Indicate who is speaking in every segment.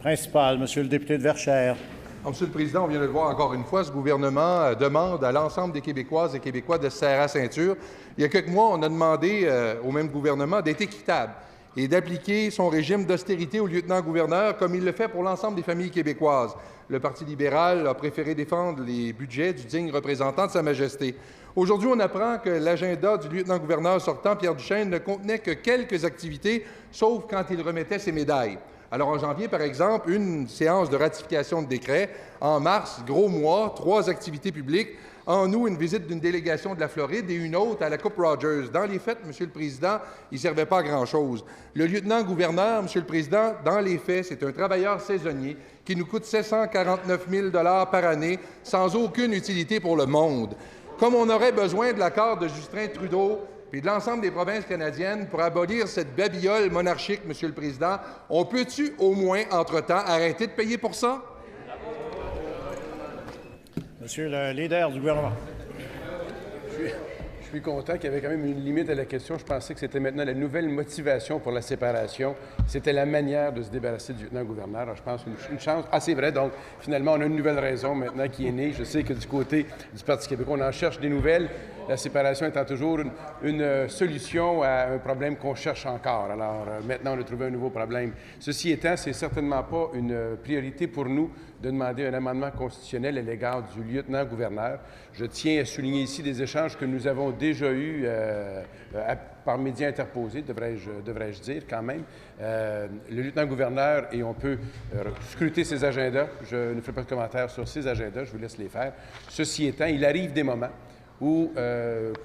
Speaker 1: Principal, Monsieur le député de Verchères.
Speaker 2: Monsieur le Président, on vient de le voir encore une fois, ce gouvernement demande à l'ensemble des Québécoises et Québécois de se serrer à la ceinture. Il y a quelques mois, on a demandé au même gouvernement d'être équitable et d'appliquer son régime d'austérité au lieutenant-gouverneur comme il le fait pour l'ensemble des familles québécoises. Le Parti libéral a préféré défendre les budgets du digne représentant de Sa Majesté. Aujourd'hui, on apprend que l'agenda du lieutenant-gouverneur sortant, Pierre Duchesne, ne contenait que quelques activités, sauf quand il remettait ses médailles. Alors, en janvier, par exemple, une séance de ratification de décret. En mars, gros mois, 3 activités publiques. En août, une visite d'une délégation de la Floride et une autre à la Coupe Rogers. Dans les faits, Monsieur le Président, il ne servait pas à grand-chose. Le lieutenant-gouverneur, Monsieur le Président, dans les faits, c'est un travailleur saisonnier qui nous coûte 749 000 par année, sans aucune utilité pour le monde. Comme on aurait besoin de l'accord de Justin Trudeau puis de l'ensemble des provinces canadiennes pour abolir cette babiole monarchique, Monsieur le Président, on peut-tu au moins, entre-temps, arrêter de payer pour ça?
Speaker 1: Monsieur le leader du gouvernement.
Speaker 3: Je suis content qu'il y avait quand même une limite à la question. Je pensais que c'était maintenant la nouvelle motivation pour la séparation. C'était la manière de se débarrasser du lieutenant-gouverneur. Alors, je pense une chance. Ah, c'est vrai. Donc, finalement, on a une nouvelle raison maintenant qui est née. Je sais que du côté du Parti québécois, on en cherche des nouvelles. La séparation étant toujours une solution à un problème qu'on cherche encore. Alors, maintenant, on a trouvé un nouveau problème. Ceci étant, c'est certainement pas une priorité pour nous de demander un amendement constitutionnel à l'égard du lieutenant-gouverneur. Je tiens à souligner ici des échanges que nous avons déjà eus par médias interposés, devrais-je dire quand même. Le lieutenant-gouverneur, et on peut scruter ses agendas. Je ne ferai pas de commentaires sur ses agendas, je vous laisse les faire. Ceci étant, il arrive des moments où,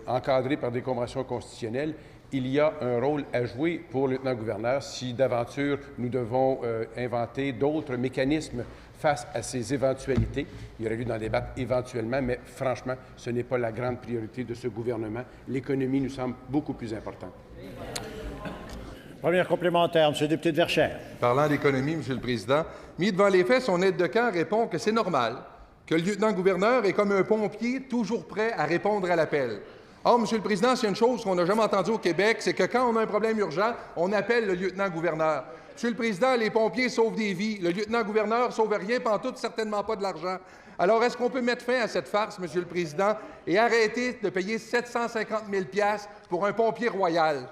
Speaker 3: encadré par des conventions constitutionnelles, il y a un rôle à jouer pour le lieutenant-gouverneur si d'aventure nous devons inventer d'autres mécanismes face à ces éventualités. Il y aurait lieu d'en débattre éventuellement, mais franchement, ce n'est pas la grande priorité de ce gouvernement. L'économie nous semble beaucoup plus importante.
Speaker 1: Première complémentaire, Monsieur le député de Verchères.
Speaker 2: Parlant d'économie, Monsieur le Président, mis devant les faits, son aide de camp répond que c'est normal, que le lieutenant-gouverneur est comme un pompier toujours prêt à répondre à l'appel. Or, Monsieur le Président, c'est une chose qu'on n'a jamais entendue au Québec, c'est que quand on a un problème urgent, on appelle le lieutenant-gouverneur. Monsieur le Président, les pompiers sauvent des vies. Le lieutenant-gouverneur ne sauve rien, pantoute, certainement pas de l'argent. Alors, est-ce qu'on peut mettre fin à cette farce, Monsieur le Président, et arrêter de payer 750 000 $ pour un pompier royal?